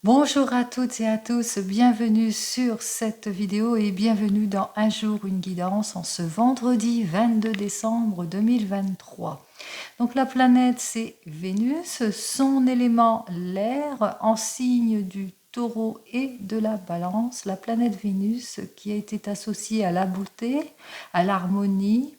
Bonjour à toutes et à tous, bienvenue sur cette vidéo et bienvenue dans Un jour une guidance en ce vendredi 22 décembre 2023. Donc la planète c'est Vénus, son élément l'air en signe du Taureau et de la Balance. La planète Vénus qui a été associée à la beauté, à l'harmonie,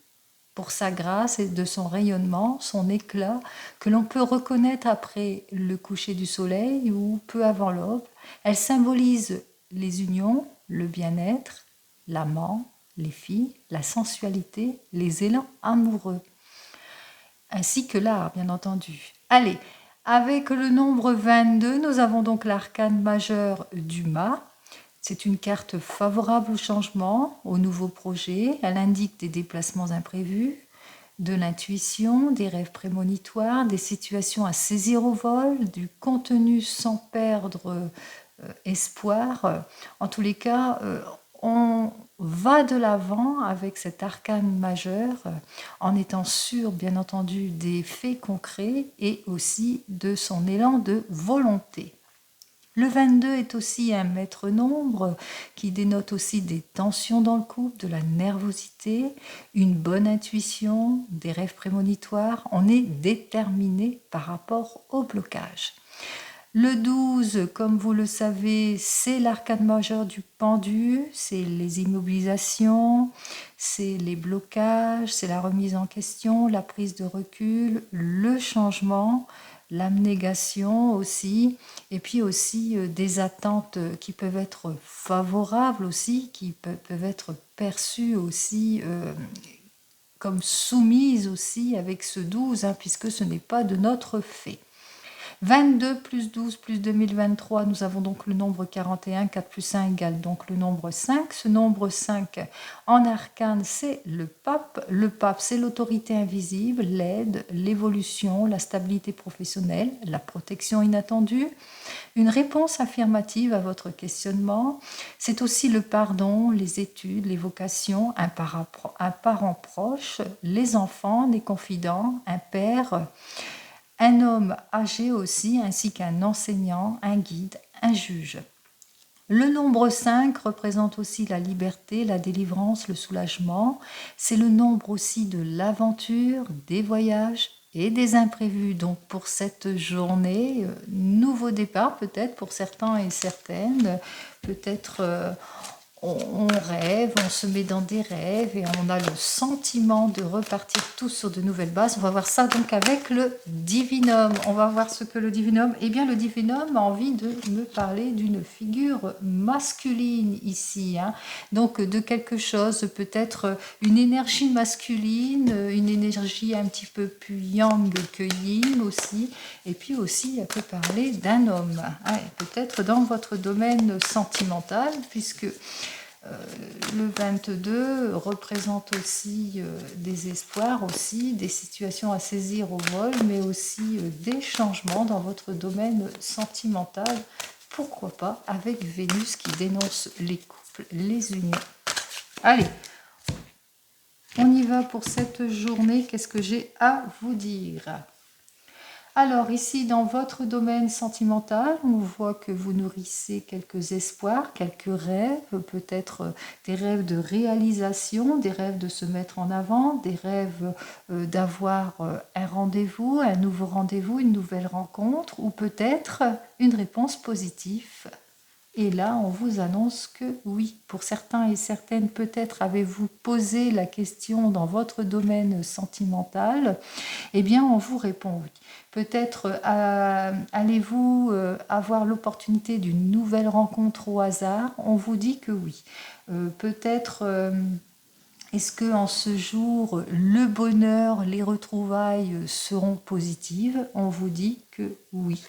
pour sa grâce et de son rayonnement, son éclat, que l'on peut reconnaître après le coucher du soleil ou peu avant l'aube. Elle symbolise les unions, le bien-être, l'amant, les filles, la sensualité, les élans amoureux, ainsi que l'art, bien entendu. Allez, avec le nombre 22, nous avons donc l'arcane majeur du mât. C'est une carte favorable au changement, aux nouveaux projets. Elle indique des déplacements imprévus, de l'intuition, des rêves prémonitoires, des situations à saisir au vol, du contenu sans perdre espoir. En tous les cas, on va de l'avant avec cet arcane majeur en étant sûr, bien entendu, des faits concrets et aussi de son élan de volonté. Le 22 est aussi un maître nombre qui dénote aussi des tensions dans le couple, de la nervosité, une bonne intuition, des rêves prémonitoires. On est déterminé par rapport au blocage. Le 12, comme vous le savez, c'est l'arcane majeur du pendu, c'est les immobilisations, c'est les blocages, c'est la remise en question, la prise de recul, le changement, l'abnégation aussi, et puis aussi des attentes qui peuvent être favorables aussi, qui peuvent être perçues aussi comme soumises aussi avec ce 12, puisque ce n'est pas de notre fait. 22 plus 12 plus 2023, nous avons donc le nombre 41, 4 plus 1 égale donc le nombre 5. Ce nombre 5 en arcane, c'est le pape. Le pape, c'est l'autorité invisible, l'aide, l'évolution, la stabilité professionnelle, la protection inattendue, une réponse affirmative à votre questionnement. C'est aussi le pardon, les études, les vocations, un parent proche, les enfants, les confidents, un père, un homme âgé aussi, ainsi qu'un enseignant, un guide, un juge. Le nombre 5 représente aussi la liberté, la délivrance, le soulagement. C'est le nombre aussi de l'aventure, des voyages et des imprévus. Donc pour cette journée, nouveau départ peut-être pour certains et certaines, peut-être on rêve, on se met dans des rêves et on a le sentiment de repartir tous sur de nouvelles bases. On va voir ça donc avec le divinum. On va voir ce que le divinum... Eh bien, le divinum a envie de me parler d'une figure masculine ici. Donc, de quelque chose, peut-être une énergie masculine, une énergie un petit peu plus yang que yin aussi. Et puis aussi, elle peut parler d'un homme. Peut-être dans votre domaine sentimental, puisque... le 22 représente aussi des espoirs, aussi des situations à saisir au vol, mais aussi des changements dans votre domaine sentimental. Pourquoi pas avec Vénus qui dénonce les couples, les unions. Allez, on y va pour cette journée. Qu'est-ce que j'ai à vous dire ? Alors ici, dans votre domaine sentimental, on voit que vous nourrissez quelques espoirs, quelques rêves, peut-être des rêves de réalisation, des rêves de se mettre en avant, des rêves d'avoir un rendez-vous, un nouveau rendez-vous, une nouvelle rencontre, ou peut-être une réponse positive. Et là, on vous annonce que oui, pour certains et certaines, peut-être avez-vous posé la question dans votre domaine sentimental. Eh bien, on vous répond oui. Peut-être allez-vous avoir l'opportunité d'une nouvelle rencontre au hasard. On vous dit que oui. Peut-être est-ce que en ce jour, le bonheur, les retrouvailles seront positives? On vous dit que oui.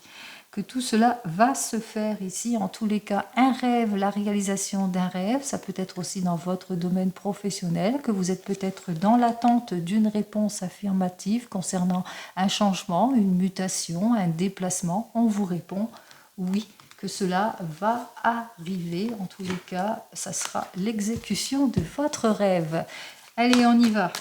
Que tout cela va se faire ici. En tous les cas, un rêve, la réalisation d'un rêve, ça peut être aussi dans votre domaine professionnel, que vous êtes peut-être dans l'attente d'une réponse affirmative concernant un changement, une mutation, un déplacement. On vous répond oui, que cela va arriver. En tous les cas, ça sera l'exécution de votre rêve. Allez, on y va.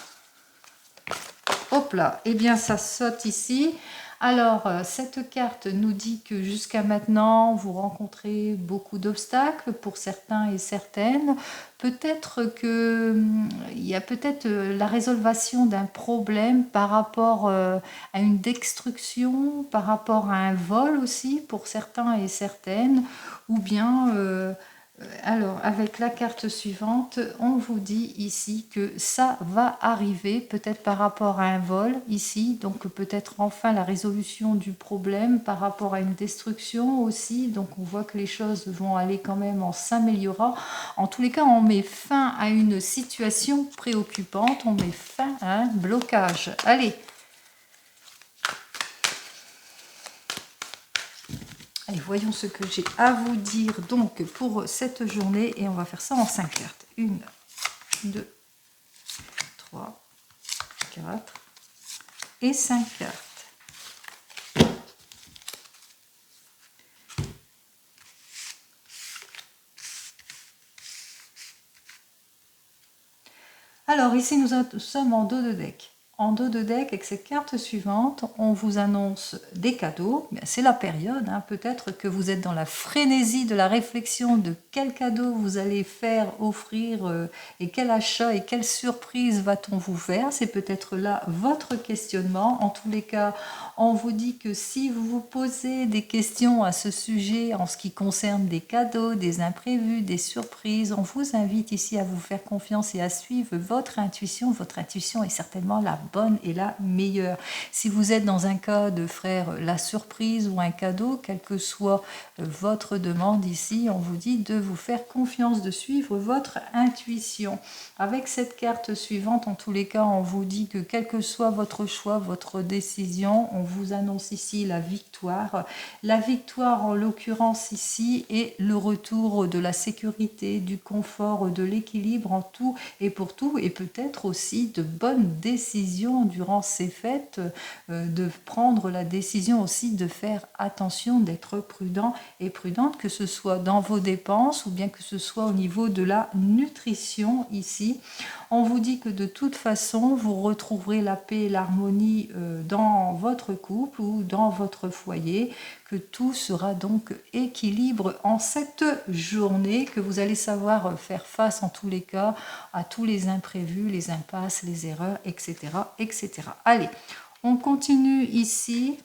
Hop là, eh bien ça saute ici. Alors, cette carte nous dit que jusqu'à maintenant, vous rencontrez beaucoup d'obstacles pour certains et certaines. Peut-être que il y a peut-être la résolution d'un problème par rapport à une destruction, par rapport à un vol aussi pour certains et certaines, ou bien alors, avec la carte suivante, on vous dit ici que ça va arriver, peut-être par rapport à un vol ici, donc peut-être enfin la résolution du problème par rapport à une destruction aussi. Donc on voit que les choses vont aller quand même en s'améliorant. En tous les cas, on met fin à une situation préoccupante, on met fin à un blocage. Allez! Allez, voyons ce que j'ai à vous dire donc pour cette journée et on va faire ça en 5 cartes. 1, 2, 3, 4 et 5 cartes. Alors ici nous sommes en dos de deck. En dos de deck, avec cette carte suivante, on vous annonce des cadeaux. C'est la période, hein. Peut-être que vous êtes dans la frénésie de la réflexion de quel cadeau vous allez faire, offrir, et quel achat et quelle surprise va-t-on vous faire. C'est peut-être là votre questionnement. En tous les cas, on vous dit que si vous vous posez des questions à ce sujet en ce qui concerne des cadeaux, des imprévus, des surprises, on vous invite ici à vous faire confiance et à suivre votre intuition. Votre intuition est certainement la bonne et la meilleure. Si vous êtes dans un cas de faire la surprise ou un cadeau, quelle que soit votre demande ici, on vous dit de vous faire confiance, de suivre votre intuition. Avec cette carte suivante, en tous les cas, on vous dit que quel que soit votre choix, votre décision, on vous annonce ici la victoire. La victoire, en l'occurrence ici, est le retour de la sécurité, du confort, de l'équilibre en tout et pour tout, et peut-être aussi de bonnes décisions durant ces fêtes, de prendre la décision aussi de faire attention, d'être prudent et prudente, que ce soit dans vos dépenses ou bien que ce soit au niveau de la nutrition ici. On vous dit que de toute façon, vous retrouverez la paix et l'harmonie dans votre couple ou dans votre foyer, que tout sera donc équilibre en cette journée, que vous allez savoir faire face en tous les cas à tous les imprévus, les impasses, les erreurs, etc. etc. Allez, on continue ici.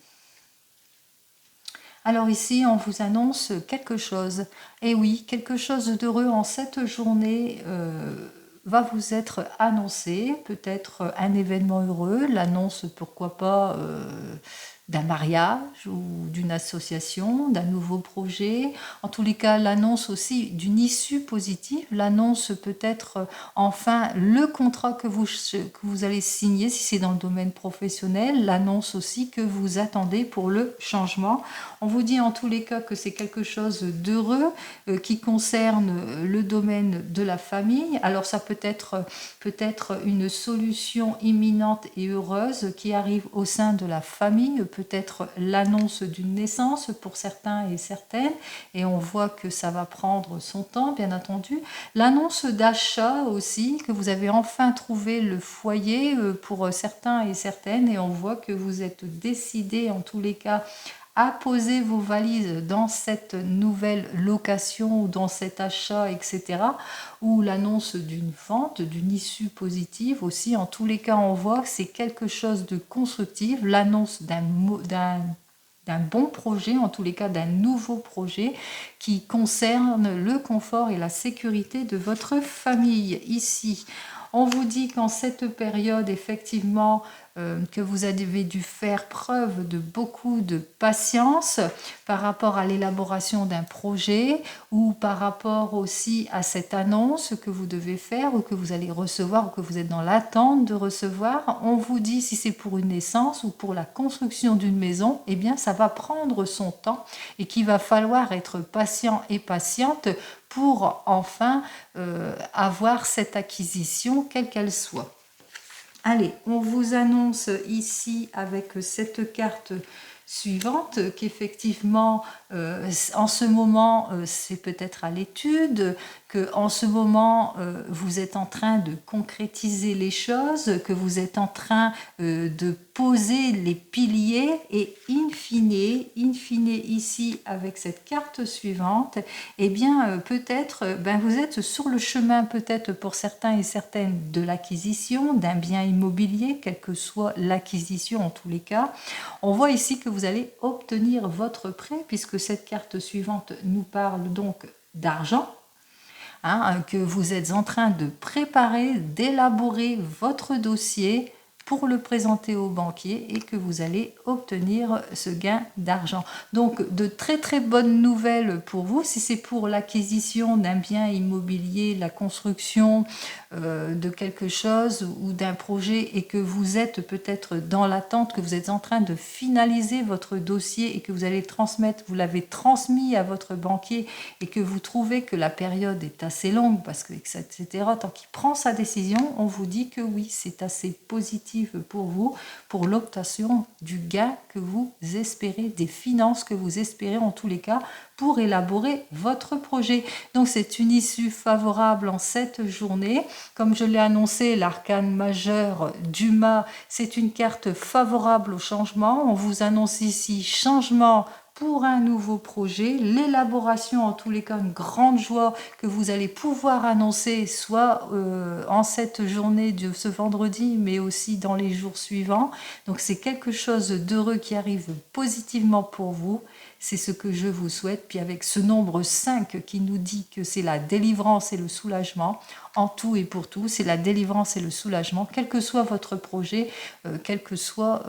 Alors ici, on vous annonce quelque chose. Et oui, quelque chose d'heureux en cette journée va vous être annoncé. Peut-être un événement heureux, l'annonce, pourquoi pas, d'un mariage ou d'une association, d'un nouveau projet. En tous les cas, l'annonce aussi d'une issue positive. L'annonce peut-être enfin le contrat que vous allez signer si c'est dans le domaine professionnel. L'annonce aussi que vous attendez pour le changement. On vous dit en tous les cas que c'est quelque chose d'heureux qui concerne le domaine de la famille. Alors ça peut être une solution imminente et heureuse qui arrive au sein de la famille, peut-être l'annonce d'une naissance pour certains et certaines, et on voit que ça va prendre son temps, bien entendu. L'annonce d'achat aussi, que vous avez enfin trouvé le foyer pour certains et certaines, et on voit que vous êtes décidés en tous les cas à poser vos valises dans cette nouvelle location ou dans cet achat, etc. Ou l'annonce d'une vente, d'une issue positive aussi. En tous les cas, on voit que c'est quelque chose de constructif, l'annonce d'un bon projet, en tous les cas d'un nouveau projet qui concerne le confort et la sécurité de votre famille. Ici, on vous dit qu'en cette période, effectivement, que vous avez dû faire preuve de beaucoup de patience par rapport à l'élaboration d'un projet ou par rapport aussi à cette annonce que vous devez faire ou que vous allez recevoir ou que vous êtes dans l'attente de recevoir. On vous dit si c'est pour une naissance ou pour la construction d'une maison, eh bien ça va prendre son temps et qu'il va falloir être patient et patiente pour enfin avoir cette acquisition, quelle qu'elle soit. Allez, on vous annonce ici avec cette carte suivante qu'effectivement, en ce moment, c'est peut-être à l'étude, que en ce moment, vous êtes en train de concrétiser les choses, que vous êtes en train de poser les piliers et in fine ici avec cette carte suivante, eh bien peut-être vous êtes sur le chemin peut-être pour certains et certaines de l'acquisition d'un bien immobilier, quelle que soit l'acquisition en tous les cas. On voit ici que vous allez obtenir votre prêt puisque cette carte suivante nous parle donc d'argent. Que vous êtes en train de préparer, d'élaborer votre dossier pour le présenter au banquier et que vous allez obtenir ce gain d'argent. Donc de très très bonnes nouvelles pour vous si c'est pour l'acquisition d'un bien immobilier, la construction de quelque chose ou d'un projet et que vous êtes peut-être dans l'attente, que vous êtes en train de finaliser votre dossier et que vous allez transmettre, vous l'avez transmis à votre banquier et que vous trouvez que la période est assez longue parce que etc. Tant qu'il prend sa décision, on vous dit que oui, c'est assez positif pour vous, pour l'obtention du gain que vous espérez, des finances que vous espérez en tous les cas pour élaborer votre projet. Donc c'est une issue favorable en cette journée. Comme je l'ai annoncé, l'arcane majeur du mât, c'est une carte favorable au changement. On vous annonce ici changement pour un nouveau projet, l'élaboration en tous les cas, une grande joie que vous allez pouvoir annoncer soit en cette journée de ce vendredi, mais aussi dans les jours suivants. Donc c'est quelque chose d'heureux qui arrive positivement pour vous. C'est ce que je vous souhaite. Puis avec ce nombre 5 qui nous dit que c'est la délivrance et le soulagement, en tout et pour tout, c'est la délivrance et le soulagement, quel que soit votre projet, quelle que soit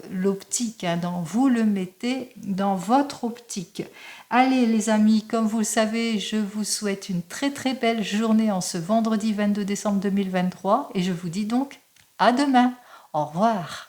l'optique, vous le mettez dans votre optique. Allez les amis, comme vous le savez, je vous souhaite une très très belle journée en ce vendredi 22 décembre 2023 et je vous dis donc à demain. Au revoir.